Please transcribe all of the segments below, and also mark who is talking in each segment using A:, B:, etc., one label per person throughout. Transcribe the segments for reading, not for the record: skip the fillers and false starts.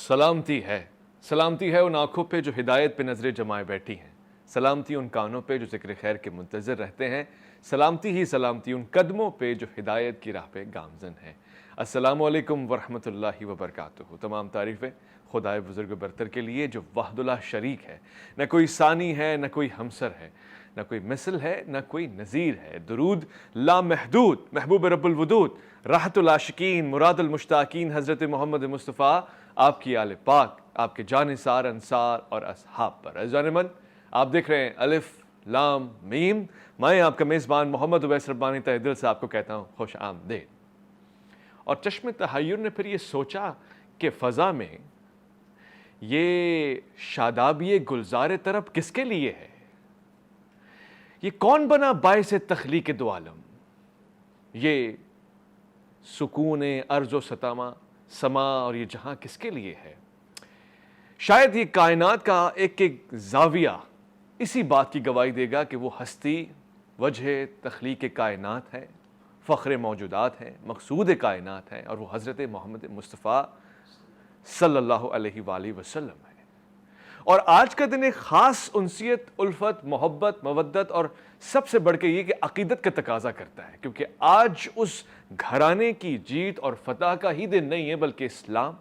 A: سلامتی ہے ان آنکھوں پہ جو ہدایت پہ نظریں جمائے بیٹھی ہیں، سلامتی ان کانوں پہ جو ذکر خیر کے منتظر رہتے ہیں، سلامتی ان قدموں پہ جو ہدایت کی راہ پہ گامزن ہیں۔ السلام علیکم ورحمۃ اللہ وبرکاتہ۔ تمام تعریفیں خدائے بزرگ برتر کے لیے جو وحدہ لا شریک ہے، نہ کوئی ثانی ہے، نہ کوئی ہمسر ہے، نہ کوئی مثل ہے، نہ کوئی نظیر ہے۔ درود لامحدود محبوب رب الودود، راحت العاشقین مراد المشتاقین حضرت محمد مصطفیٰ، آپ کی آل پاک، آپ کے جانثار انصار اور اصحاب پر۔ عزیزان من، آپ دیکھ رہے ہیں الف لام میم، میں آپ کا میزبان محمد اویس ربانی تہ دل سے آپ کو کہتا ہوں خوش آمدید۔ اور چشم تحیر نے پھر یہ سوچا کہ فضا میں یہ شادابی گلزار طرب کس کے لیے ہے؟ یہ کون بنا باعث تخلیق دو عالم؟ یہ سکون ارض و سما اور یہ جہاں کس کے لیے ہے؟ شاید یہ کائنات کا ایک ایک زاویہ اسی بات کی گواہی دے گا کہ وہ ہستی وجہ تخلیق کائنات ہے، فخر موجودات ہے، مقصود کائنات ہے، اور وہ حضرت محمد مصطفیٰ صلی اللہ علیہ وآلہ وسلم ہے۔ اور آج کا دن ایک خاص انسیت، الفت، محبت، مودت اور سب سے بڑھ کے یہ کہ عقیدت کا تقاضا کرتا ہے، کیونکہ آج اس گھرانے کی جیت اور فتح کا ہی دن نہیں ہے بلکہ اسلام،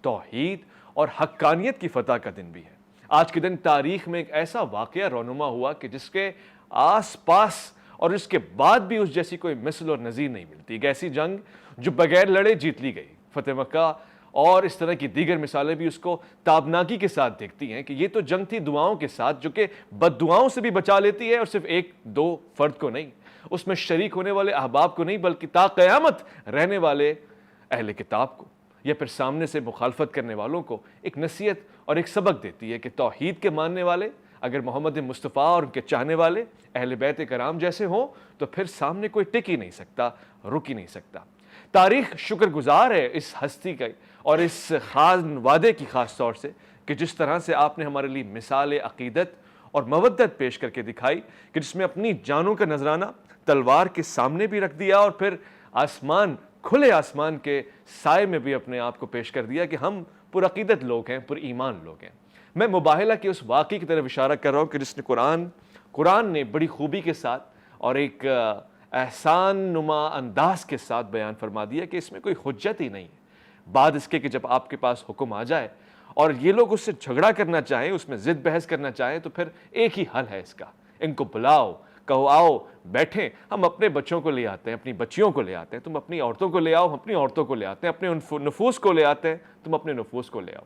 A: توحید اور حقانیت کی فتح کا دن بھی ہے۔ آج کے دن تاریخ میں ایک ایسا واقعہ رونما ہوا کہ جس کے آس پاس اور اس کے بعد بھی اس جیسی کوئی مثل اور نظیر نہیں ملتی۔ ایک ایسی جنگ جو بغیر لڑے جیت لی گئی۔ فتح مکہ اور اس طرح کی دیگر مثالیں بھی اس کو تابناکی کے ساتھ دیکھتی ہیں کہ یہ تو جنگ تھی دعاؤں کے ساتھ، جو کہ بد دعاؤں سے بھی بچا لیتی ہے، اور صرف ایک دو فرد کو نہیں، اس میں شریک ہونے والے احباب کو نہیں، بلکہ تا قیامت رہنے والے اہل کتاب کو یا پھر سامنے سے مخالفت کرنے والوں کو ایک نصیحت اور ایک سبق دیتی ہے کہ توحید کے ماننے والے اگر محمد مصطفیٰ اور ان کے چاہنے والے اہل بیت کرام جیسے ہوں تو پھر سامنے کوئی ٹک ہی نہیں سکتا، رک ہی نہیں سکتا۔ تاریخ شکر گزار ہے اس ہستی کا اور اس خاص وعدے کی خاص طور سے کہ جس طرح سے آپ نے ہمارے لیے مثال عقیدت اور مودت پیش کر کے دکھائی کہ جس میں اپنی جانوں کا نذرانہ تلوار کے سامنے بھی رکھ دیا اور پھر آسمان، کھلے آسمان کے سائے میں بھی اپنے آپ کو پیش کر دیا کہ ہم پر عقیدت لوگ ہیں، پر ایمان لوگ ہیں۔ میں مباہلہ کے اس واقعے کی طرف اشارہ کر رہا ہوں کہ جس نے قرآن نے بڑی خوبی کے ساتھ اور ایک احسان نما انداز کے ساتھ بیان فرما دیا کہ اس میں کوئی حجت ہی نہیں ہے۔ بعد اس کے کہ جب آپ کے پاس حکم آ جائے اور یہ لوگ اس سے جھگڑا کرنا چاہیں، اس میں ضد بحث کرنا چاہیں، تو پھر ایک ہی حل ہے اس کا، ان کو بلاؤ، کہو آؤ بیٹھیں، ہم اپنے بچوں کو لے آتے ہیں، اپنی بچیوں کو لے آتے ہیں، تم اپنی عورتوں کو لے آؤ، ہم اپنی عورتوں کو لے آتے ہیں، اپنے نفوس کو لے آتے ہیں، تم اپنے نفوس کو لے آؤ۔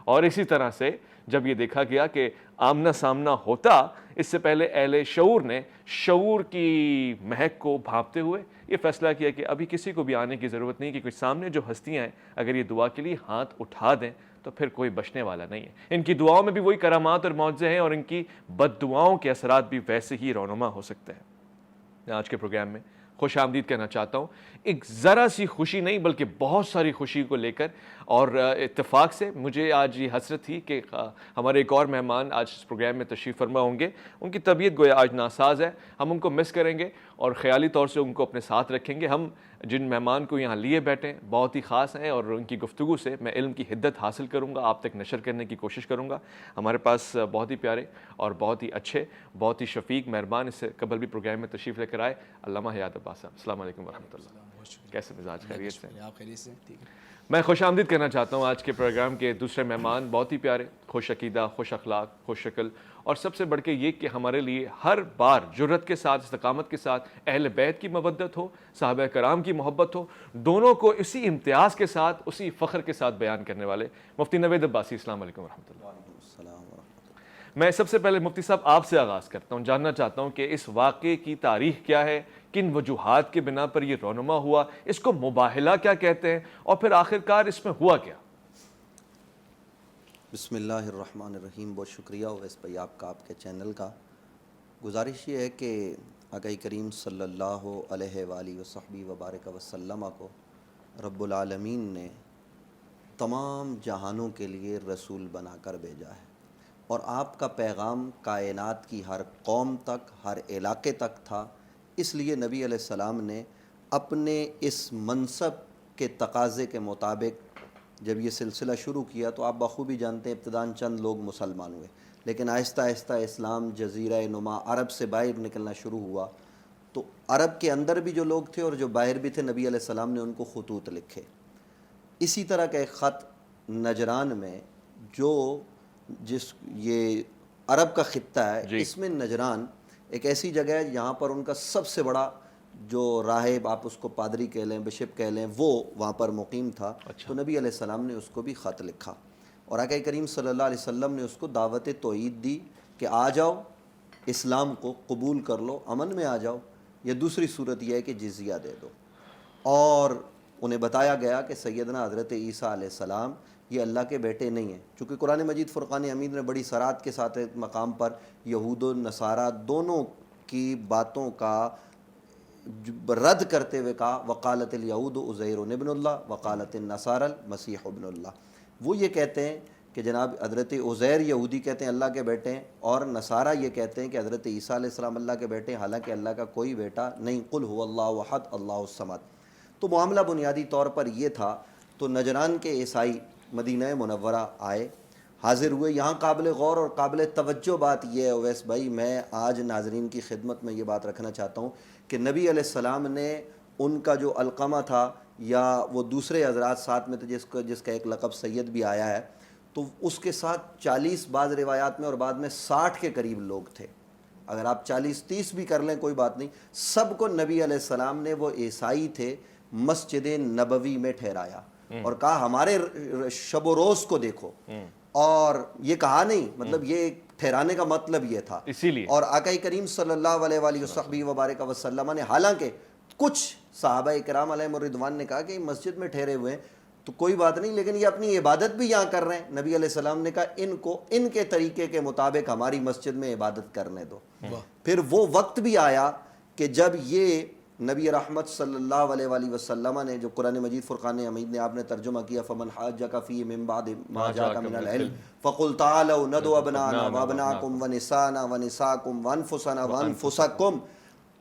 A: اور اسی طرح سے جب یہ دیکھا گیا کہ آمنا سامنا ہوتا، اس سے پہلے اہل شعور نے شعور کی مہک کو بھانپتے ہوئے یہ فیصلہ کیا کہ ابھی کسی کو بھی آنے کی ضرورت نہیں، کہ کچھ سامنے جو ہستیاں ہیں اگر یہ دعا کے لیے ہاتھ اٹھا دیں تو پھر کوئی بچنے والا نہیں ہے۔ ان کی دعاؤں میں بھی وہی کرامات اور معجزے ہیں اور ان کی بد دعاؤں کے اثرات بھی ویسے ہی رونما ہو سکتے ہیں۔ میں آج کے پروگرام میں خوش آمدید کہنا چاہتا ہوں، ایک ذرا سی خوشی نہیں بلکہ بہت ساری خوشی کو لے کر، اور اتفاق سے مجھے آج یہ حسرت تھی کہ ہمارے ایک اور مہمان آج اس پروگرام میں تشریف فرما ہوں گے، ان کی طبیعت گویا آج ناساز ہے، ہم ان کو مس کریں گے اور خیالی طور سے ان کو اپنے ساتھ رکھیں گے۔ ہم جن مہمان کو یہاں لیے بیٹھے بہت ہی خاص ہیں اور ان کی گفتگو سے میں علم کی حدت حاصل کروں گا، آپ تک نشر کرنے کی کوشش کروں گا۔ ہمارے پاس بہت ہی پیارے اور بہت ہی اچھے، بہت ہی شفیق مہربان اس سے قبل بھی پروگرام میں تشریف لے کر آئے، علامہ حیات عباس صاحب۔ السلام علیکم ورحمۃ اللہ، کیسے مزاج؟ خیریت سے؟
B: آپ خیریت سے؟ ٹھیک ہے۔
A: میں خوش آمدید کرنا چاہتا ہوں آج کے پروگرام کے دوسرے مہمان، بہت ہی پیارے، خوش عقیدہ، خوش اخلاق، خوش شکل، اور سب سے بڑھ کے یہ کہ ہمارے لیے ہر بار جرأت کے ساتھ، استقامت کے ساتھ اہل بیت کی مودت ہو، صحابہ کرام کی محبت ہو، دونوں کو اسی امتیاز کے ساتھ، اسی فخر کے ساتھ بیان کرنے والے مفتی نوید عباسی۔ السلام علیکم ورحمۃ اللہ۔
B: وعلیکم السلام ورحمۃ اللہ۔
A: میں سب سے پہلے مفتی صاحب آپ سے آغاز کرتا ہوں، جاننا چاہتا ہوں کہ اس واقعے کی تاریخ کیا ہے، کن وجوہات کے بنا پر یہ رونما ہوا، اس کو مباہلہ کیا کہتے ہیں، اور پھر آخرکار اس میں ہوا کیا؟
B: بسم اللہ الرحمن الرحیم۔ بہت شکریہ اویس بھائی آپ کا، آپ کے چینل کا۔ گزارش یہ ہے کہ آقا کریم صلی اللہ علیہ وآلہ وصحبہ وبارک وسلم کو رب العالمین نے تمام جہانوں کے لیے رسول بنا کر بھیجا ہے، اور آپ کا پیغام کائنات کی ہر قوم تک، ہر علاقے تک تھا۔ اس لیے نبی علیہ السلام نے اپنے اس منصب کے تقاضے کے مطابق جب یہ سلسلہ شروع کیا تو آپ بخوبی جانتے ہیں ابتداً چند لوگ مسلمان ہوئے، لیکن آہستہ آہستہ اسلام جزیرہ نما عرب سے باہر نکلنا شروع ہوا، تو عرب کے اندر بھی جو لوگ تھے اور جو باہر بھی تھے، نبی علیہ السلام نے ان کو خطوط لکھے۔ اسی طرح کا ایک خط نجران میں، یہ عرب کا خطہ ہے، اس میں نجران ایک ایسی جگہ ہے جہاں پر ان کا سب سے بڑا جو راہب، آپ اس کو پادری کہہ لیں، بشپ کہہ لیں، وہ وہاں پر مقیم تھا۔ تو نبی علیہ السلام نے اس کو بھی خط لکھا اور آقا کریم صلی اللہ علیہ وسلم نے اس کو دعوت توحید دی کہ آ جاؤ، اسلام کو قبول کر لو، امن میں آ جاؤ، یا دوسری صورت یہ ہے کہ جزیہ دے دو۔ اور انہیں بتایا گیا کہ سیدنا حضرت عیسیٰ علیہ السلام یہ اللہ کے بیٹے نہیں ہیں، چونکہ قرآن مجید فرقان حمید نے بڑی صراحت کے ساتھ ایک مقام پر یہود و نصارہ دونوں کی باتوں کا رد کرتے ہوئے کہا، وقالت الیہود عزیر ابن اللہ وقالت النصارى المسیح ابن اللہ۔ وہ یہ کہتے ہیں کہ جناب حضرت عزیر یہودی کہتے ہیں اللہ کے بیٹے ہیں، اور نصارہ یہ کہتے ہیں کہ حضرت عیسیٰ علیہ السلام اللہ کے بیٹے ہیں، حالانکہ اللہ کا کوئی بیٹا نہیں، قل هو اللہ احد اللہ الصمد۔ تو معاملہ بنیادی طور پر یہ تھا۔ تو نجران کے عیسائی مدینہ منورہ آئے، حاضر ہوئے۔ یہاں قابل غور اور قابل توجہ بات یہ ہے اویس بھائی، میں آج ناظرین کی خدمت میں یہ بات رکھنا چاہتا ہوں کہ نبی علیہ السلام نے ان کا جو علقمہ تھا، یا وہ دوسرے حضرات ساتھ میں تھے جس کا ایک لقب سید بھی آیا ہے، تو اس کے ساتھ 40 بعض روایات میں اور بعد میں 60 کے قریب لوگ تھے۔ اگر آپ 40-30 بھی کر لیں کوئی بات نہیں، سب کو نبی علیہ السلام نے، وہ عیسائی تھے، مسجد نبوی میں ٹھہرایا اور کہا ہمارے شب و روز کو دیکھو۔ اور یہ کہا نہیں، مطلب یہ ٹھہرانے کا مطلب یہ تھا
A: اسی لیے،
B: اور آقا کریم صلی اللہ علیہ وآلہ وصحبہ وبارک وسلم نے، حالانکہ کچھ صحابہ کرام علیہم الرضوان نے کہا کہ مسجد میں ٹھہرے ہوئے ہیں تو کوئی بات نہیں، لیکن یہ اپنی عبادت بھی یہاں کر رہے ہیں۔ نبی علیہ السلام نے کہا ان کو ان کے طریقے کے مطابق ہماری مسجد میں عبادت کرنے دو۔ پھر وہ وقت بھی آیا کہ جب یہ نبی رحمت صلی اللہ علیہ وآلہ وسلم نے، جو قرآن مجید فرقان حمید نے آپ نے ترجمہ کیا، فمن حاجک فیہ من بعد ما جاءک من العلم فقل تعالوا ندعو ابناءنا وابناءکم ونساءنا ونساءکم وانفسنا وانفسکم،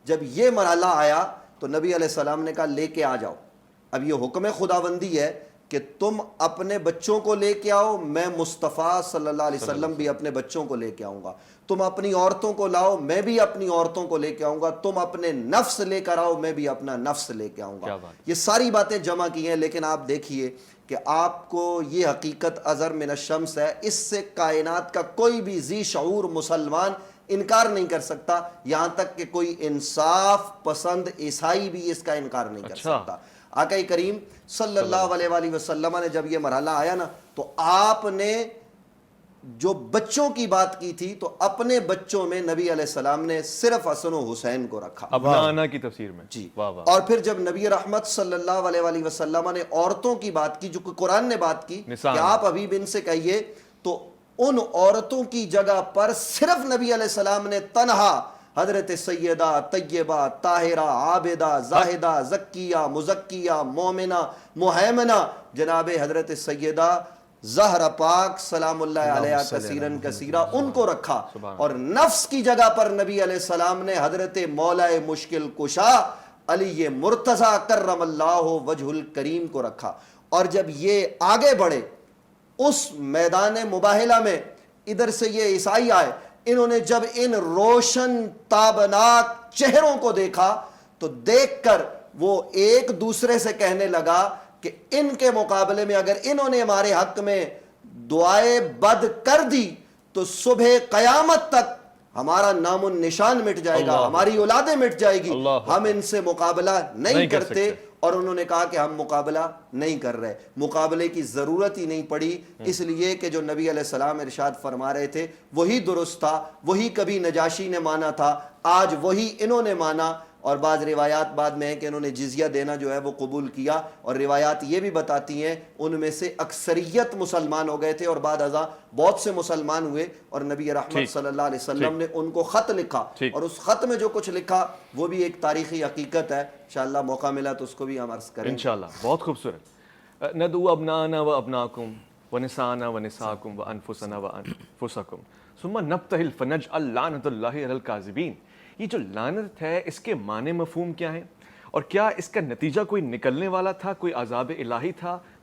B: جب یہ مرحلہ آیا تو نبی علیہ السلام نے کہا لے کے آ جاؤ۔ اب یہ حکم خداوندی ہے کہ تم اپنے بچوں کو لے کے آؤ، میں مصطفیٰ صلی اللہ علیہ وسلم بھی اپنے بچوں کو لے کے آؤں گا، تم اپنی عورتوں کو لاؤ، میں بھی اپنی عورتوں کو لے کے آؤں گا، تم اپنے نفس لے کر آؤ، میں بھی اپنا نفس لے کے آؤں گا۔ یہ ساری باتیں جمع کی ہیں، لیکن آپ دیکھیے کہ آپ کو یہ حقیقت اظہر من الشمس ہے، اس سے کائنات کا کوئی بھی ذی شعور مسلمان انکار نہیں کر سکتا، یہاں تک کہ کوئی انصاف پسند عیسائی بھی اس کا انکار نہیں کر سکتا۔ آقا کریم صلی اللہ علیہ وآلہ وسلم نے جب یہ مرحلہ آیا نا، تو آپ نے جو بچوں کی بات کی تھی، تو اپنے بچوں میں نبی علیہ السلام نے صرف حسن و حسین کو رکھا،
A: ابنانا کی تفسیر میں
B: جی۔ اور پھر جب نبی رحمت صلی اللہ علیہ وآلہ وسلم نے عورتوں کی بات کی، جو کہ قرآن نے بات کی کہ آپ ابھی ان سے کہیے، تو ان عورتوں کی جگہ پر صرف نبی علیہ السلام نے تنہا حضرت سیدہ طیبہ طاہرہ عابدہ زاہدہ زکیہ مزکیہ مومنہ مہیمنہ جناب حضرت سیدہ زہرا پاک سلام اللہ علیہ کثیرن کثیرہ ان کو رکھا، اور نفس کی جگہ پر نبی علیہ السلام نے حضرت مولا مشکل کشا علی مرتضی کرم اللہ وجہ الکریم کو رکھا۔ اور جب یہ آگے بڑھے اس میدان مباہلہ میں، ادھر سے یہ عیسائی آئے، انہوں نے جب ان روشن تابناک چہروں کو دیکھا تو دیکھ کر وہ ایک دوسرے سے کہنے لگا کہ ان کے مقابلے میں اگر انہوں نے ہمارے حق میں دعائے بد کر دی تو صبح قیامت تک ہمارا نام و نشان مٹ جائے گا، ہماری اولادیں مٹ جائے گی، ہم ان سے مقابلہ نہیں کرتے۔ اور انہوں نے کہا کہ ہم مقابلہ نہیں کر رہے، مقابلے کی ضرورت ہی نہیں پڑی، اس لیے کہ جو نبی علیہ السلام ارشاد فرما رہے تھے وہی درست تھا، وہی کبھی نجاشی نے مانا تھا، آج وہی انہوں نے مانا۔ اور بعض روایات بعد میں ہیں کہ انہوں نے جزیہ دینا جو ہے وہ قبول کیا، اور روایات یہ بھی بتاتی ہیں ان میں سے اکثریت مسلمان ہو گئے تھے، اور بعد ازاں بہت سے مسلمان ہوئے، اور نبی رحمت صلی اللہ علیہ وسلم نے ان کو خط لکھا، اور اس خط میں جو کچھ لکھا وہ بھی ایک تاریخی حقیقت ہے، انشاءاللہ موقع ملا تو اس کو بھی ہم عرض کریں
A: انشاءاللہ۔ بہت خوبصورت، ندعو ابنانا و ابناکم ونسانا ونساکم وانفسنا وانفسکم ثم نبتہل فنجعل لعنت اللہ علی الکاذبین۔ یہ جو لعنت ہے اس کے معنی مفہوم کیا ہیں، اور کیا اس کا نتیجہ کوئی نکلنے والا تھا، کوئی عذاب الہی تھا،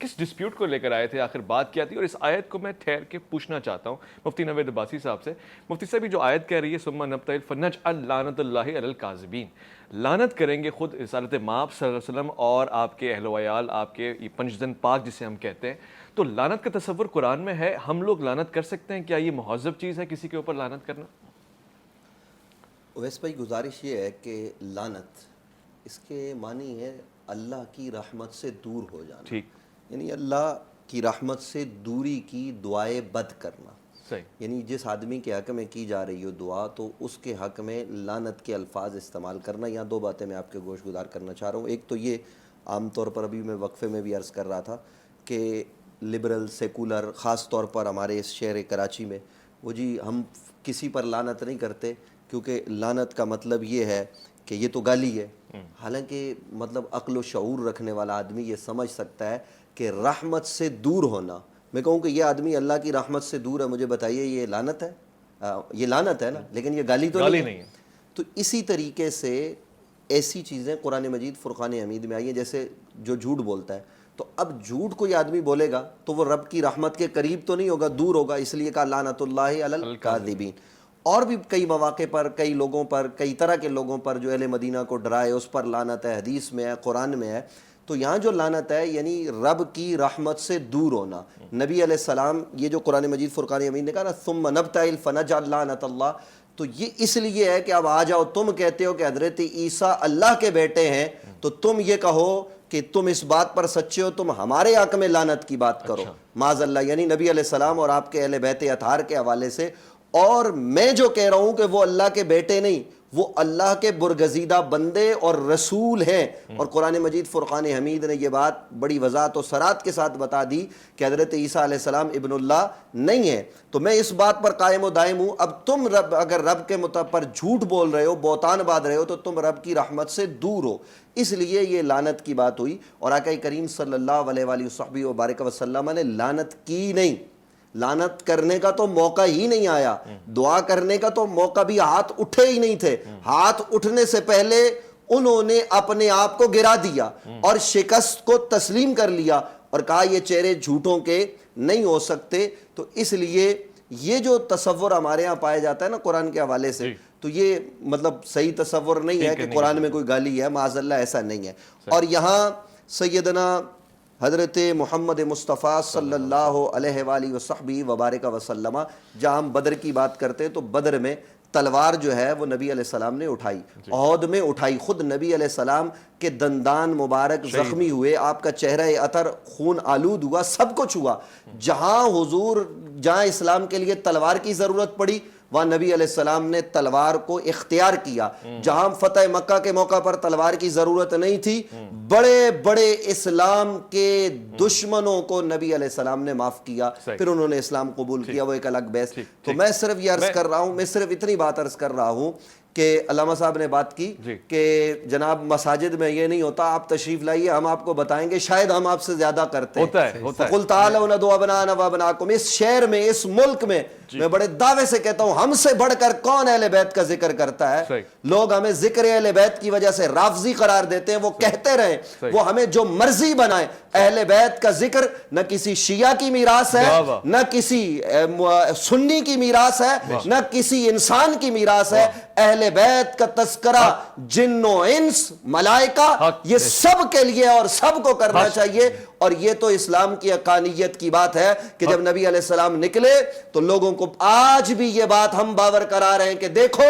A: کس ڈسپیوٹ کو لے کر آئے تھے, آخر بات کیا تھی؟ اور اس آیت کو میں ٹھہر کے پوچھنا چاہتا ہوں مفتی نوید عباسی صاحب سے. مفتی صاحب, یہ جو آیت کہہ رہی ہے ثم نبتہل فنجعل لعنت اللہ علی الکاذبین, لعنت کریں گے خود رسالت مآب صلی اللہ علیہ وسلم اور آپ کے اہل و عیال, آپ کے پنجدن پاک جسے ہم کہتے ہیں, تو لعنت کا تصور قرآن میں ہے, ہم لوگ لعنت کر سکتے ہیں؟ کیا یہ مہذب چیز ہے کسی کے اوپر لعنت کرنا؟
B: اویس بھائی, گزارش یہ ہے کہ لعنت اس کے معنی ہے اللہ کی رحمت سے دور ہو جانا.
A: ٹھیک,
B: یعنی اللہ کی رحمت سے دوری کی دعائے بد کرنا.
A: صحیح.
B: یعنی جس آدمی کے حق میں کی جا رہی ہو دعا, تو اس کے حق میں لعنت کے الفاظ استعمال کرنا. یہاں دو باتیں میں آپ کے گوش گزار کرنا چاہ رہا ہوں. ایک تو یہ عام طور پر ابھی میں وقفے میں بھی عرض کر رہا تھا کہ لبرل سیکولر, خاص طور پر ہمارے اس شہر کراچی میں, وہ جی ہم کسی پر لعنت نہیں کرتے کیونکہ لعنت کا مطلب یہ ہے کہ یہ تو گالی ہے. حالانکہ مطلب عقل و شعور رکھنے والا آدمی یہ سمجھ سکتا ہے کہ رحمت سے دور ہونا, میں کہوں کہ یہ آدمی اللہ کی رحمت سے دور ہے, مجھے بتائیے یہ لعنت ہے؟ یہ لعنت ہے نا, لیکن یہ گالی تو نہیں ہے. تو اسی طریقے سے ایسی چیزیں قرآن مجید فرقان حمید میں آئی ہیں, جیسے جو جھوٹ بولتا ہے, تو اب جھوٹ کوئی آدمی بولے گا تو وہ رب کی رحمت کے قریب تو نہیں ہوگا, دور ہوگا, اس لیے کہا لعنت اللہ علی الکاذبین. اور بھی کئی مواقع پر, کئی لوگوں پر, کئی طرح کے لوگوں پر جو اہل مدینہ کو ڈرائے, اس پر لعنت ہے, حدیث میں ہے, قرآن میں ہے. تو یہاں جو لعنت ہے یعنی رب کی رحمت سے دور ہونا. نبی علیہ السلام, یہ جو قرآن مجید فرقان حمید نے کہا نا ثم نبتہل فنجعل لعنت اللہ, تو یہ اس لیے ہے کہ اب آ جاؤ, تم کہتے ہو کہ حضرت عیسیٰ اللہ کے بیٹے ہیں, تو تم یہ کہو کہ تم اس بات پر سچے ہو, تم ہمارے حق میں لعنت کی بات کرو معاذ اللہ. یعنی نبی علیہ السلام اور آپ کے اہل بیت اطہار کے حوالے سے. اور میں جو کہہ رہا ہوں کہ وہ اللہ کے بیٹے نہیں, وہ اللہ کے برگزیدہ بندے اور رسول ہیں. اور قرآن مجید فرقان حمید نے یہ بات بڑی وضاحت و صراحت کے ساتھ بتا دی کہ حضرت عیسیٰ علیہ السلام ابن اللہ نہیں ہے. تو میں اس بات پر قائم و دائم ہوں. اب تم اگر رب کے پر جھوٹ بول رہے ہو, بہتان باندھ رہے ہو, تو تم رب کی رحمت سے دور ہو. اس لیے یہ لعنت کی بات ہوئی. اور آقا کریم صلی اللہ علیہ وآلہ وبارک وسلم نے لعنت کی نہیں, لعنت کرنے کا تو موقع ہی نہیں آیا, دعا کرنے کا تو موقع بھی, ہاتھ اٹھے ہی نہیں تھے. ہاتھ اٹھنے سے پہلے انہوں نے اپنے آپ کو گرا دیا اور شکست کو تسلیم کر لیا اور کہا یہ چہرے جھوٹوں کے نہیں ہو سکتے. تو اس لیے یہ جو تصور ہمارے ہاں پایا جاتا ہے نا قرآن کے حوالے سے, تو یہ مطلب صحیح تصور نہیں ہے کہ قرآن میں کوئی گالی ہے, معاذ اللہ ایسا نہیں ہے. اور یہاں سیدنا حضرت محمد مصطفیٰ صلی اللہ علیہ وآلہ وصحبہ وبارک وسلم, جہاں ہم بدر کی بات کرتے ہیں تو بدر میں تلوار جو ہے وہ نبی علیہ السلام نے اٹھائی, احد میں اٹھائی, خود نبی علیہ السلام کے دندان مبارک زخمی ہوئے, آپ کا چہرہ عطر خون آلود ہوا, سب کچھ ہوا. جہاں اسلام کے لیے تلوار کی ضرورت پڑی وہاں نبی علیہ السلام نے تلوار کو اختیار کیا. جہاں فتح مکہ کے موقع پر تلوار کی ضرورت نہیں تھی, بڑے بڑے اسلام کے دشمنوں کو نبی علیہ السلام نے معاف کیا, پھر انہوں نے اسلام قبول کیا, وہ ایک الگ بحث. تو میں صرف یہ عرض کر رہا ہوں, میں صرف اتنی بات عرض کر رہا ہوں کہ علامہ صاحب نے بات کی کہ جناب مساجد میں یہ نہیں ہوتا, آپ تشریف لائیے, ہم آپ کو بتائیں گے, شاید ہم آپ سے زیادہ کرتے ہیں. فَقُلْ تَعَالَوْا نَدْعُوا أَبْنَاءَنَا وَأَبْنَاءَكُمْ. اس شہر میں, اس ملک میں میں بڑے دعوے سے کہتا ہوں, ہم سے بڑھ کر کون اہل بیت کا ذکر کرتا ہے؟ لوگ ہمیں ذکر اہل بیت کی وجہ سے رافضی قرار دیتے ہیں, وہ کہتے رہیں, وہ ہمیں جو مرضی بنائیں. اہل بیت کا ذکر نہ کسی شیعہ کی میراث ہے, نہ کسی سنی کی میراث ہے, نہ کسی انسان کی میراث ہے. اہل بیت کا تذکرہ جن و انس ملائکہ یہ سب کے لیے اور سب کو کرنا چاہیے. اور یہ تو اسلام کی حقانیت کی بات ہے کہ جب نبی علیہ السلام نکلے تو لوگوں کو آج بھی یہ بات ہم باور کرا رہے ہیں کہ دیکھو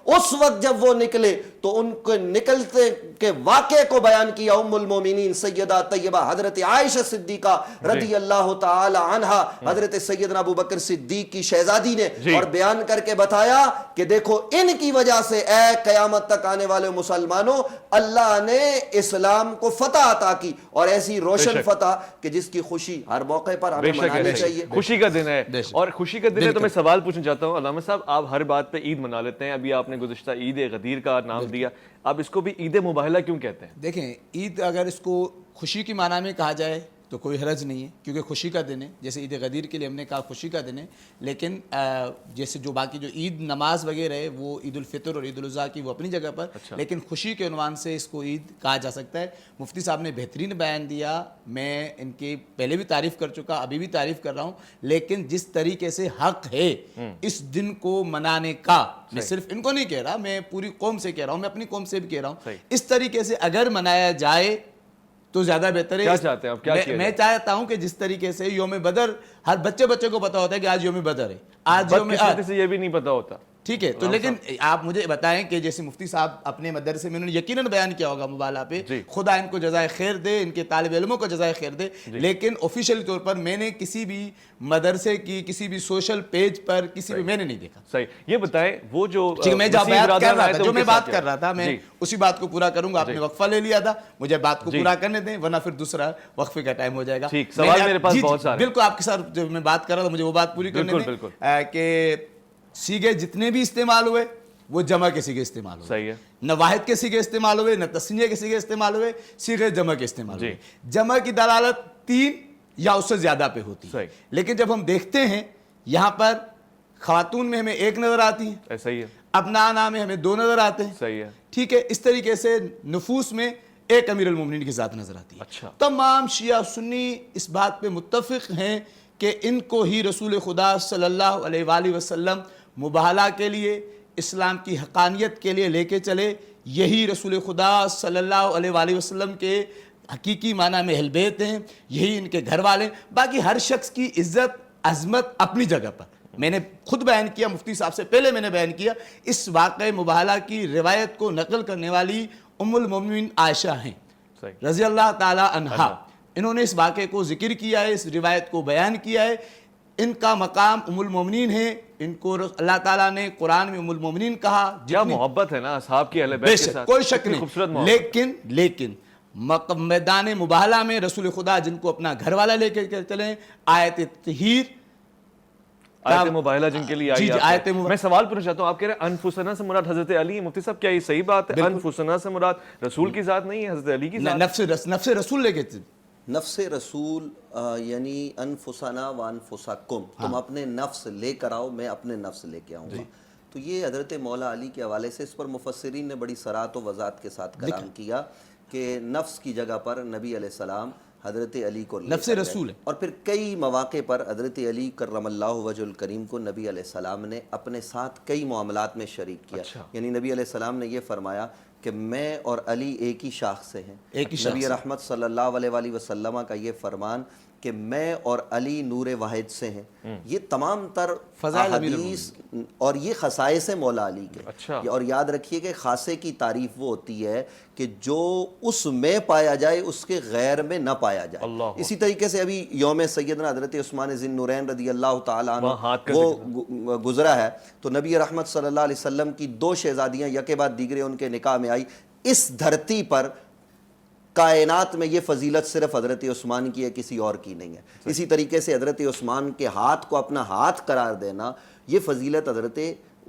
B: اس وقت جب وہ نکلے تو ان کے نکلتے کے واقعے کو بیان کیا ام المومنین سیدہ طیبہ حضرت عائشہ صدیقہ رضی اللہ تعالی عنہا, حضرت سیدنا ابو بکر صدیق کی شہزادی نے, اور بیان کر کے بتایا کہ دیکھو ان کی وجہ سے اے قیامت تک آنے والے مسلمانوں اللہ نے اسلام کو فتح عطا کی, اور ایسی روشن فتح کہ جس کی خوشی ہر موقع پر ہمیں منانی چاہیے.
A: خوشی کا دن ہے, اور خوشی کا دن ہے. تو میں سوال پوچھنا چاہتا ہوں علامہ صاحب, آپ ہر بات پہ عید منا لیتے ہیں, ابھی آپ نے گزشتہ عید غدیر کا نام دیا, آپ اس کو بھی عید مباہلہ کیوں کہتے ہیں؟
C: دیکھیں, عید اگر اس کو خوشی کی معنی میں کہا جائے تو کوئی حرج نہیں ہے، کیونکہ خوشی کا دن ہے. جیسے عید غدیر کے لیے ہم نے کہا خوشی کا دن ہے، لیکن جیسے جو باقی جو عید نماز وغیرہ ہے وہ عید الفطر اور عید الاضحیٰ کی وہ اپنی جگہ پر، لیکن خوشی کے عنوان سے اس کو عید کہا جا سکتا ہے. مفتی صاحب نے بہترین بیان دیا، میں ان کی پہلے بھی تعریف کر چکا، ابھی بھی تعریف کر رہا ہوں، لیکن جس طریقے سے حق ہے اس دن کو منانے کا، میں صرف ان کو نہیں کہہ رہا، میں پوری قوم سے کہہ رہا ہوں، میں اپنی قوم سے بھی کہہ رہا ہوں، اس طریقے سے اگر منایا جائے تو زیادہ بہتر ہے.
A: کیا چاہتے ہیں آپ؟ کیا
C: میں چاہتا ہوں کہ جس طریقے سے یوم بدر ہر بچے کو پتا ہوتا ہے کہ آج یوم بدر ہے، آج یوم
A: سے یہ بھی نہیں پتا ہوتا.
C: ٹھیک ہے، تو لیکن آپ مجھے بتائیں کہ جیسے مفتی صاحب اپنے مدرسے میں انہوں نے یقیناً بیان کیا ہوگا مبالغہ پہ، خدا ان کو جزائے خیر دے، ان کے طالب علموں کو جزائے خیر دے، لیکن آفیشیل طور پر میں نے کسی بھی مدرسے کی کسی بھی سوشل پیج پر کسی بھی میں نے نہیں دیکھا.
A: صحیح. یہ بتائیں وہ جو
C: میں جو میں بات کر رہا تھا میں اسی بات کو پورا کروں گا. آپ نے وقفہ لے لیا تھا، مجھے بات کو پورا کرنے دیں ورنہ پھر دوسرا وقفے کا ٹائم ہو جائے گا.
A: سوال میرے پاس بہت سارے.
C: بالکل آپ کے ساتھ جب میں بات کر رہا تھا مجھے وہ بات پوری کرنے دیں کہ سیگے جتنے بھی استعمال ہوئے وہ جمع کے سیگے استعمال ہوئے.
A: صحیح ہے.
C: نہ واحد کے سیگے استعمال ہوئے، نہ تسنیہ کے سیگے استعمال ہوئے، سیگے جمع کے استعمال ہوئے. جمع کی دلالت 3 یا اس سے زیادہ پہ ہوتی ہے، لیکن جب ہم دیکھتے ہیں یہاں پر خواتون میں ہمیں 1 نظر آتی ہیں،
A: صحیح ہے.
C: ابناء میں ہمیں 2 نظر آتے ہیں.
A: صحیح ہے.
C: ٹھیک ہے، اس طریقے سے نفوس میں ایک امیر المومنین کی ذات نظر آتی ہے.
A: اچھا.
C: تمام شیعہ سنی اس بات پہ متفق ہیں کہ ان کو ہی رسول خدا صلی اللہ علیہ وآلہ وسلم مباہلہ کے لیے، اسلام کی حقانیت کے لیے لے کے چلے. یہی رسول خدا صلی اللہ علیہ وآلہ وسلم کے حقیقی معنی میں اہل بیت ہیں، یہی ان کے گھر والے. باقی ہر شخص کی عزت عظمت اپنی جگہ پر. میں نے خود بیان کیا، مفتی صاحب سے پہلے میں نے بیان کیا، اس واقع مباہلہ کی روایت کو نقل کرنے والی ام المومنین عائشہ ہیں رضی اللہ تعالی عنہا. انہوں نے اس واقعے کو ذکر کیا ہے، اس روایت کو بیان کیا ہے. ان کا مقام ام المومنین ہے، ان کو اللہ تعالیٰ نے قرآن میں ام المومنین کہا.
A: کیا محبت ہے نا اصحاب کی اہل بیت کے ساتھ،
C: کوئی شک نہیں. لیکن میدان مباہلہ میں رسول خدا جن کو اپنا گھر والا لے کے چلیں، آیت تطہیر،
A: آیت مباہلہ جن کے لیے آئی. میں سوال پوچھنا چاہتا ہوں، آپ کہہ رہے ہیں انفسنا سے مراد حضرت علی. مفتی صاحب کیا یہ صحیح بات ہے؟ انفسنا سے مراد رسول کی ذات نہیں ہے، حضرت علی کی ذات.
C: نفس رسول لے کے
B: نفس رسول یعنی انفسنا و انفسکم، تم اپنے نفس لے کر آؤ، میں اپنے نفس لے کے آؤں گا. تو یہ حضرت مولا علی کے حوالے سے اس پر مفسرین نے بڑی صراحت و وضاحت کے ساتھ کلام کیا کہ نفس کی جگہ پر نبی علیہ السلام حضرت علی کو
C: نفس رسول ہے.
B: اور پھر کئی مواقع پر حضرت علی کرم اللہ وجہ الکریم کو نبی علیہ السلام نے اپنے ساتھ کئی معاملات میں شریک کیا. یعنی نبی علیہ السلام نے یہ فرمایا کہ میں اور علی ایک ہی شاخ سے ہیں. نبی رحمت صلی اللہ علیہ وآلہ وسلم کا یہ فرمان کہ میں اور علی نور واحد سے ہیں، یہ تمام تر حدیث اور یہ خصائص ہیں مولا علی کے. اور یاد رکھیے کہ خاصے کی تعریف وہ ہوتی ہے کہ جو اس میں پایا جائے اس کے غیر میں نہ پایا جائے. اسی طریقے سے ابھی یوم سیدنا حضرت عثمان ذی النورین رضی اللہ تعالیٰ عنہ وہ گزرا ہے، تو نبی رحمت صلی اللہ علیہ وسلم کی 2 شہزادیاں یکے بعد دیگرے ان کے نکاح میں آئی. اس دھرتی پر کائنات میں یہ فضیلت صرف حضرت عثمان کی ہے، کسی اور کی نہیں ہے. اسی طریقے سے حضرت عثمان کے ہاتھ کو اپنا ہاتھ قرار دینا، یہ فضیلت حضرت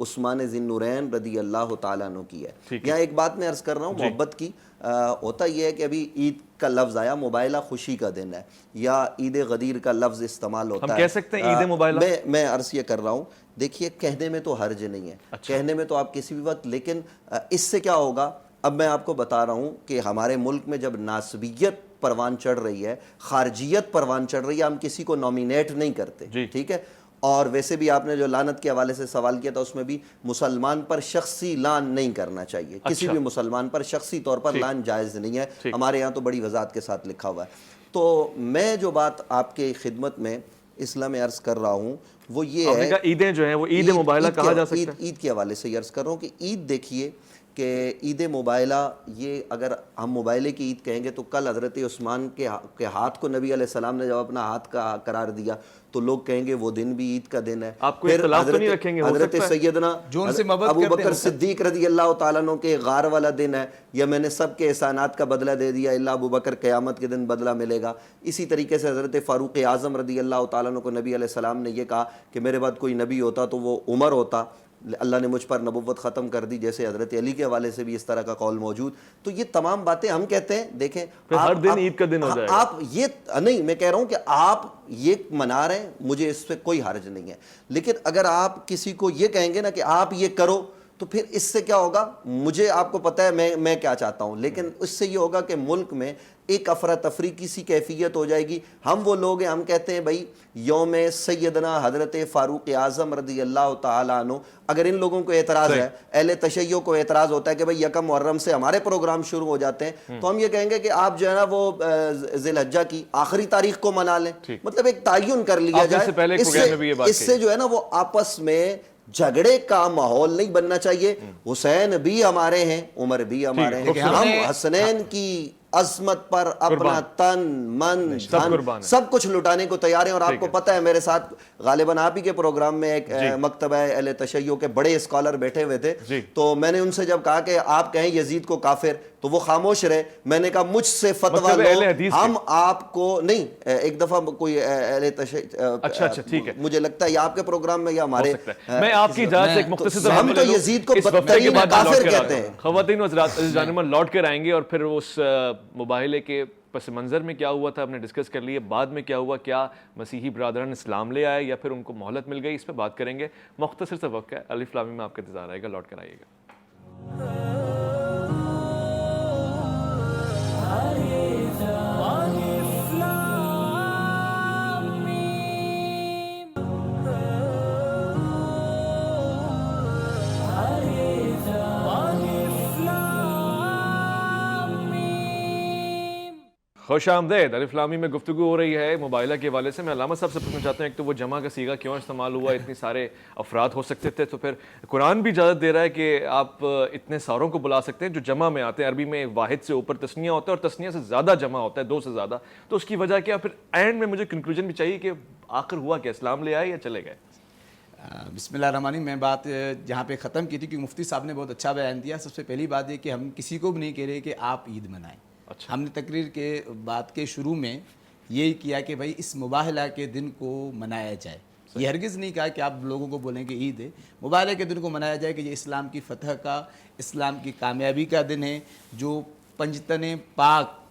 B: عثمان ذی النورین رضی اللہ تعالیٰ عنہ کی ہے. یہاں ایک بات میں عرض کر رہا ہوں محبت کی، ہوتا یہ ہے کہ ابھی عید کا لفظ آیا، مباہلہ خوشی کا دن ہے، یا عید غدیر کا لفظ استعمال ہوتا ہے.
A: ہم کہہ سکتے ہیں عید مباہلہ؟
B: میں عرض یہ کر رہا ہوں، دیکھیے کہنے میں تو حرج نہیں ہے، کہنے میں تو آپ کسی بھی وقت، لیکن اس سے کیا ہوگا؟ اب میں آپ کو بتا رہا ہوں کہ ہمارے ملک میں جب ناسبیت پروان چڑھ رہی ہے، خارجیت پروان چڑھ رہی ہے، ہم کسی کو نومینیٹ نہیں کرتے. ٹھیک ہے. اور ویسے بھی آپ نے جو لعنت کے حوالے سے سوال کیا تھا اس میں بھی مسلمان پر شخصی لعن نہیں کرنا چاہیے. کسی بھی مسلمان پر شخصی طور پر لعن جائز نہیں ہے. ہمارے یہاں تو بڑی وضاحت کے ساتھ لکھا ہوا ہے. تو میں جو بات آپ کے خدمت میں اسلام میں عرض کر رہا ہوں وہ یہ ہے،
A: عیدیں جو ہیں وہ عید مباہلہ کہا جا سکتا ہے.
B: عید کے حوالے سے یہ عرض کر رہا ہوں کہ عید دیکھیے کہ عید مباہلہ، یہ اگر ہم مباہلے کی عید کہیں گے تو کل حضرت عثمان کے ہاتھ کو نبی علیہ السلام نے جب اپنا ہاتھ کا قرار دیا تو لوگ کہیں گے وہ دن بھی عید کا دن ہے.
A: آپ کوئی اختلاف تو نہیں رکھیں گے؟
B: حضرت سیدنا ابو بکر صدیق رضی اللہ تعالیٰ عنہ کے غار والا دن ہے، یا میں نے سب کے احسانات کا بدلہ دے دیا اللہ ابو بکر قیامت کے دن بدلہ ملے گا. اسی طریقے سے حضرت فاروق اعظم رضی اللہ تعالیٰ عنہ کو نبی علیہ السلام نے یہ کہا کہ میرے بعد کوئی نبی ہوتا تو وہ عمر ہوتا. اللہ نے مجھ پر نبوت ختم کر دی، جیسے حضرت علی کے حوالے سے بھی اس طرح کا قول موجود. تو یہ تمام باتیں ہم کہتے ہیں دیکھیں
A: ہر دن عید کا دن ہو جائے گا.
B: آپ یہ نہیں، میں کہہ رہا ہوں کہ آپ یہ منا رہے ہیں، مجھے اس پہ کوئی حرج نہیں ہے، لیکن اگر آپ کسی کو یہ کہیں گے نا کہ آپ یہ کرو تو پھر اس سے کیا ہوگا، مجھے آپ کو پتہ ہے میں کیا چاہتا ہوں، لیکن اس سے یہ ہوگا کہ ملک میں ایک افراتفری کی سی کیفیت ہو جائے گی. ہم وہ لوگ ہیں، ہم کہتے ہیں بھائی یوم سیدنا حضرت فاروق اعظم رضی اللہ تعالیٰ عنہ. اگر ان لوگوں کو اعتراض ہے، اہل تشیع کو اعتراض ہوتا ہے کہ بھئی یکم محرم سے ہمارے پروگرام شروع ہو جاتے ہیں، تو ہم یہ کہیں گے کہ آپ جو ہے نا وہ ذی الحجہ کی آخری تاریخ کو منا لیں. مطلب ایک تعین کر لیا جائے. اس سے جو ہے نا وہ آپس میں جھگڑے کا ماحول نہیں بننا چاہیے. حسین بھی ہمارے ہیں، عمر بھی ہمارے ہیں، ہم حسنین کی عظمت پر اپنا تن من دھن سب کچھ لٹانے کو تیار ہیں. اور آپ کو پتہ ہے میرے ساتھ غالباً آپ ہی کے پروگرام میں ایک مکتبہ اہل تشیع کے بڑے اسکالر بیٹھے ہوئے تھے، تو میں نے ان سے جب کہا کہ آپ کہیں یزید کو کافر تو وہ خاموش رہے. میں نے کہا مجھ سے فتویٰ لو، ہم آپ کو نہیں. ایک دفعہ کوئی اہل تشیع،
A: اچھا ٹھیک ہے،
B: مجھے لگتا ہے یا آپ کے پروگرام میں یا ہمارے،
A: میں آپ کی اجازت سے ایک مختصر
B: ہم تو یزید کو بدترین کافر کہتے ہیں.
A: خواتین و حضرات جانباً لوٹ کر آئیں گے اور پھر اس مباحلے کے پس منظر میں کیا ہوا تھا ہم نے ڈسکس کر لیے، بعد میں کیا ہوا، کیا مسیحی برادران اسلام لے آئے یا پھر ان کو مہلت مل گئی، اس پہ بات کریں گے. مختصر سا وقت ہے، الف لام میم میں آپ کا انتظار آئے گا، لوٹ کر آئیے گا. خوش آمدید. الف لام میم میں گفتگو ہو رہی ہے مباحلہ کے حوالے سے. میں علامہ صاحب سے پوچھنا چاہتا ہوں، ایک تو وہ جمع کا صیغہ کیوں استعمال ہوا، اتنے سارے افراد ہو سکتے تھے، تو پھر قرآن بھی اجازت دے رہا ہے کہ آپ اتنے ساروں کو بلا سکتے ہیں جو جمع میں آتے ہیں. عربی میں واحد سے اوپر تثنیہ ہوتا ہے اور تثنیہ سے زیادہ جمع ہوتا ہے، 2 سے زیادہ. تو اس کی وجہ کیا؟ پھر اینڈ میں مجھے کنکلوژن بھی چاہیے کہ آخر ہوا کہ اسلام لے آئے یا چلے گئے.
C: بسم اللہ الرحمن الرحیم. میں بات جہاں پہ ختم کی تھی کہ مفتی صاحب نے بہت اچھا بیان دیا. سب سے پہلی بات یہ کہ ہم کسی کو بھی نہیں کہہ رہے کہ آپ عید منائیں. ہم نے تقریر کے بات کے شروع میں یہی کیا کہ بھائی اس مباحلہ کے دن کو منایا جائے. یہ ہرگز نہیں کہا کہ آپ لوگوں کو بولیں کہ عید ہے. مباحلہ کے دن کو منایا جائے کہ یہ اسلام کی فتح کا، اسلام کی کامیابی کا دن ہے، جو پنجتن پاک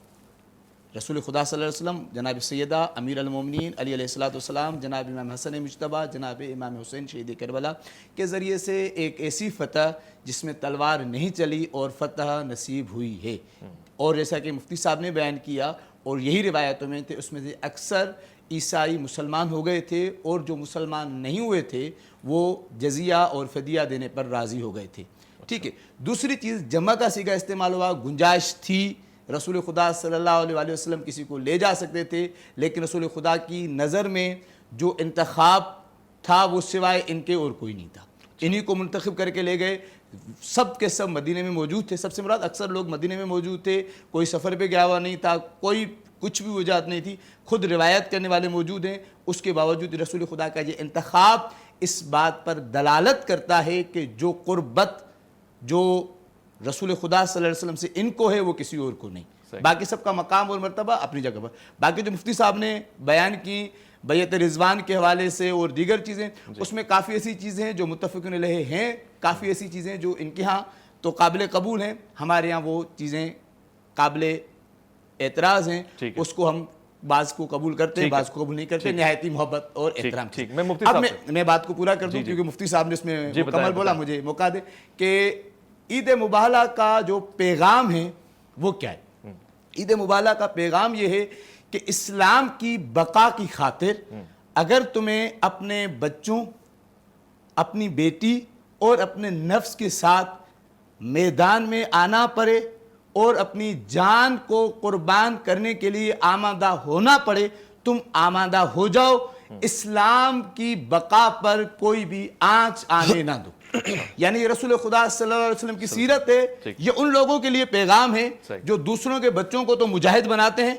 C: رسول خدا صلی اللہ علیہ وسلم، جناب سیدہ امیر المومنین علی علیہ السلام، جناب امام حسن مجتبیٰ، جناب امام حسین شہید کربلا کے ذریعے سے ایک ایسی فتح جس میں تلوار نہیں چلی اور فتح نصیب ہوئی ہے. اور جیسا کہ مفتی صاحب نے بیان کیا اور یہی روایتوں میں تھے، اس میں سے اکثر عیسائی مسلمان ہو گئے تھے اور جو مسلمان نہیں ہوئے تھے وہ جزیہ اور فدیہ دینے پر راضی ہو گئے تھے. ٹھیک ہے. دوسری چیز، جمع کا صیغہ استعمال ہوا، گنجائش تھی. رسول خدا صلی اللہ علیہ وسلم کسی کو لے جا سکتے تھے، لیکن رسول خدا کی نظر میں جو انتخاب تھا وہ سوائے ان کے اور کوئی نہیں تھا. انہی کو منتخب کر کے لے گئے. سب کے سب مدینے میں موجود تھے. سب سے مراد اکثر لوگ مدینے میں موجود تھے، کوئی سفر پہ گیا ہوا نہیں تھا، کوئی کچھ بھی وجوہات نہیں تھی. خود روایت کرنے والے موجود ہیں. اس کے باوجود رسول خدا کا یہ انتخاب اس بات پر دلالت کرتا ہے کہ جو قربت جو رسول خدا صلی اللہ علیہ وسلم سے ان کو ہے وہ کسی اور کو نہیں. باقی سب کا مقام اور مرتبہ اپنی جگہ پر. باقی جو مفتی صاحب نے بیان کی بیعت رضوان کے حوالے سے اور دیگر چیزیں، اس میں کافی ایسی چیزیں ہیں جو متفقین علیہ ہیں، کافی ایسی چیزیں جو ان کے ہاں تو قابل قبول ہیں، ہمارے ہاں وہ چیزیں قابل اعتراض ہیں. اس کو ہم بعض کو قبول کرتے ہیں، بعض کو قبول نہیں کرتے. نہایتی محبت اور احترام. اب میں بات کو پورا کر دوں کیونکہ مفتی صاحب نے اس میں مکمل بولا، مجھے موقع دے کہ عید مباحلہ کا جو پیغام ہے وہ کیا ہے. عید مباحلہ کا پیغام یہ ہے کہ اسلام کی بقا کی خاطر اگر تمہیں اپنے بچوں، اپنی بیٹی اور اپنے نفس کے ساتھ میدان میں آنا پڑے اور اپنی جان کو قربان کرنے کے لیے آمادہ ہونا پڑے، تم آمادہ ہو جاؤ. اسلام کی بقا پر کوئی بھی آنچ آنے نہ دو. یعنی رسول خدا صلی اللہ علیہ وسلم کی سیرت ہے. یہ ان لوگوں کے لیے پیغام ہے جو دوسروں کے بچوں کو تو مجاہد بناتے ہیں،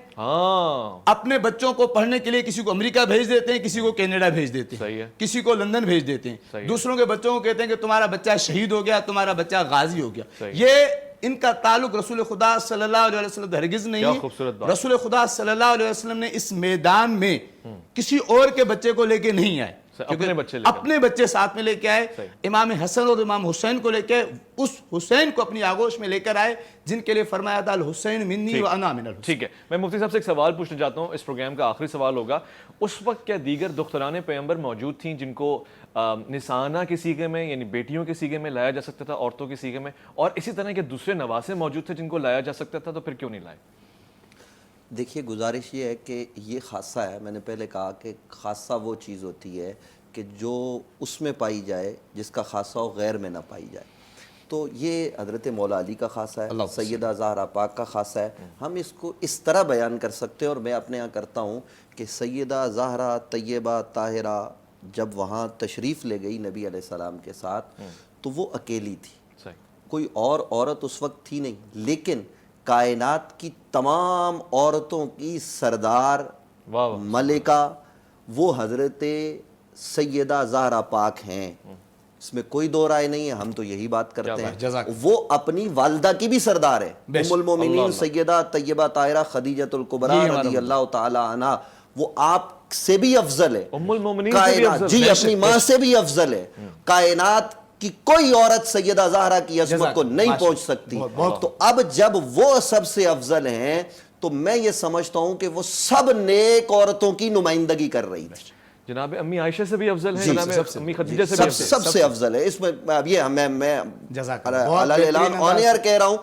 C: اپنے بچوں کو پڑھنے کے لیے کسی کو امریکہ بھیج دیتے ہیں، کسی کو کینیڈا بھیج دیتے ہیں، کسی کو لندن بھیج دیتے ہیں. دوسروں کے بچوں کو کہتے ہیں کہ تمہارا بچہ شہید ہو گیا، تمہارا بچہ غازی ہو گیا. یہ ان کا تعلق رسول خدا صلی اللہ علیہ وسلم ہرگز نہیں ہے. رسول خدا صلی اللہ علیہ وسلم نے اس میدان میں کسی اور کے بچے کو لے کے نہیں آئے.
A: اپنے بچے لے کر
C: اپنے بچے ساتھ میں لے کے آئے, امام حسن اور امام حسین کو لے کے اس حسین کو اپنی آغوش میں لے کر آئے جن کے لیے فرمایا تھا الحسین منی و انا من الحسین.
A: ٹھیک ہے, میں مفتی صاحب سے ایک سوال پوچھنا چاہتا ہوں, اس پروگرام کا آخری سوال ہوگا. اس وقت کیا دیگر دختران پیغمبر موجود تھیں جن کو نسانہ کے سیغے میں یعنی بیٹیوں کے سیغے میں لایا جا سکتا تھا, عورتوں کے سیغے میں, اور اسی طرح کے دوسرے نواسے موجود تھے جن کو لایا جا سکتا تھا, تو پھر کیوں نہیں لائے؟
B: دیکھیے گزارش یہ ہے کہ یہ خاصہ ہے, میں نے پہلے کہا کہ خاصہ وہ چیز ہوتی ہے کہ جو اس میں پائی جائے جس کا خاصہ ہو غیر میں نہ پائی جائے. تو یہ حضرت مولا علی کا خاصہ ہے, سیدہ زہرا پاک کا خاصہ ہے. ہم اس کو اس طرح بیان کر سکتے ہیں, اور میں اپنے یہاں کرتا ہوں کہ سیدہ زہرا طیبہ طاہرہ جب وہاں تشریف لے گئی نبی علیہ السلام کے ساتھ تو وہ اکیلی تھی, کوئی اور عورت اس وقت تھی نہیں, لیکن کائنات کی تمام عورتوں کی سردار ملکہ وہ حضرت سیدہ زہرا پاک ہیں. اس میں کوئی دو رائے نہیں ہے, ہم تو یہی بات کرتے ہیں. وہ اپنی والدہ کی بھی سردار ہے, ام المومنین سیدہ طیبہ طاہرہ خدیجۃ الکبریٰ رضی اللہ تعالی عنہا. وہ آپ سے بھی افضل ہے,
A: ام المومنین سے بھی افضل,
B: جی اپنی ماں سے بھی افضل ہے. کائنات کی کوئی عورت سیدہ زہرا کی عظمت کو نہیں پہنچ سکتی. تو اب جب وہ سب سے افضل ہیں تو میں یہ سمجھتا ہوں کہ وہ سب نیک عورتوں کی نمائندگی کر رہی تھی.
A: جناب امی عائشہ سے بھی افضل ہے, جناب امی خدیجہ سے بھی افضل,
B: سب سے افضل ہے. اس میں اب یہ میں اعلان آن ایئر کہہ رہا ہوں,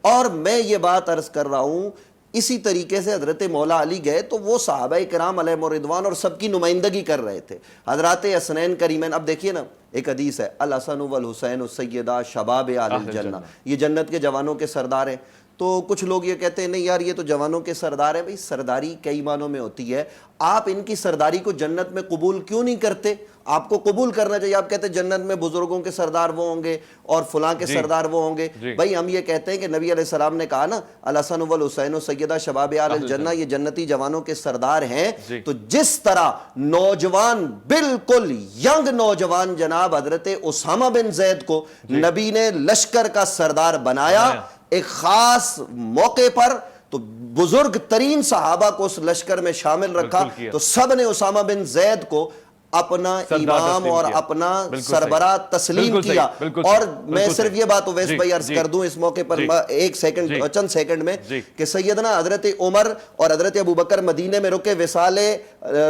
B: اور میں یہ بات عرض کر رہا ہوں اسی طریقے سے حضرت مولا علی گئے تو وہ صحابہ کرام علیہم الرضوان اور سب کی نمائندگی کر رہے تھے. حضرات حسنین کریمین, اب دیکھیے نا ایک حدیث ہے الحسن والحسین سیدہ شباب اہل الجنہ, یہ جنت کے جوانوں کے سردار ہیں. تو کچھ لوگ یہ کہتے ہیں نہیں یار یہ تو جوانوں کے سردار ہیں. بھئی سرداری کئی معنوں میں ہوتی ہے, آپ ان کی سرداری کو جنت میں قبول کیوں نہیں کرتے؟ آپ کو قبول کرنا چاہیے. آپ کہتے ہیں جنت میں بزرگوں کے سردار وہ ہوں گے اور فلاں کے سردار وہ ہوں گے. بھائی ہم یہ کہتے ہیں کہ نبی علیہ السلام نے کہا نا الحسن والحسین سیدہ شباب اہل الجنہ, یہ جنتی جوانوں کے سردار ہیں. تو جس طرح نوجوان بالکل ینگ نوجوان جناب حضرت اسامہ بن زید کو نبی نے لشکر کا سردار بنایا ایک خاص موقع پر, تو بزرگ ترین صحابہ کو اس لشکر میں شامل رکھا, تو سب نے اسامہ بن زید کو اپنا امام اور اپنا سربراہ تسلیم کیا. اور میں صرف یہ بات اویس بھائی عرض کر دوں اس موقع پر ایک سیکنڈ چند سیکنڈ میں, کہ سیدنا حضرت عمر اور حضرت ابوبکر مدینے میں رکے وصال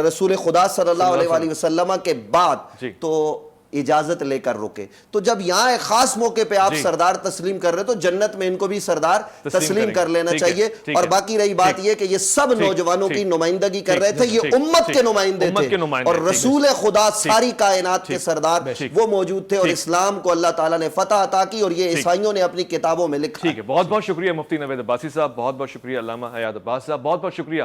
B: رسول خدا صلی اللہ علیہ وآلہ وسلم کے بعد, تو اجازت لے کر رکے. تو جب یہاں ایک خاص موقع پہ آپ سردار تسلیم کر رہے تو جنت میں ان کو بھی سردار تسلیم کر لینا چاہیے. اور باقی رہی بات یہ کہ یہ سب نوجوانوں کی نمائندگی کر رہے تھے, یہ امت کے نمائندے تھے, اور رسول خدا ساری کائنات کے سردار وہ موجود تھے, اور اسلام کو اللہ تعالیٰ نے فتح عطا کی, اور یہ عیسائیوں نے اپنی کتابوں میں لکھا.
A: ٹھیک ہے, بہت بہت شکریہ مفتی نوید عباسی صاحب, بہت بہت شکریہ علامہ حیات عباس صاحب, بہت بہت شکریہ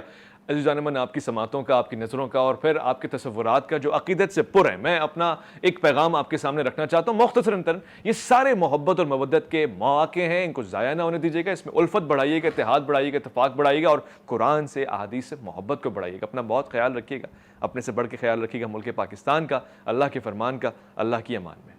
A: عزیزان من آپ کی سماعتوں کا, آپ کی نظروں کا, اور پھر آپ کے تصورات کا جو عقیدت سے پر ہیں. میں اپنا ایک پیغام آپ کے سامنے رکھنا چاہتا ہوں مختصراً تر, یہ سارے محبت اور مودت کے مواقع ہیں, ان کو ضائع نہ ہونے دیجیے گا. اس میں الفت بڑھائیے گا, اتحاد بڑھائیے گا, اتفاق بڑھائیے گا, اور قرآن سے احادیث سے محبت کو بڑھائیے گا. اپنا بہت خیال رکھیے گا, اپنے سے بڑھ کے خیال رکھیے گا ملک پاکستان کا, اللہ کے فرمان کا. اللہ کی امان میں.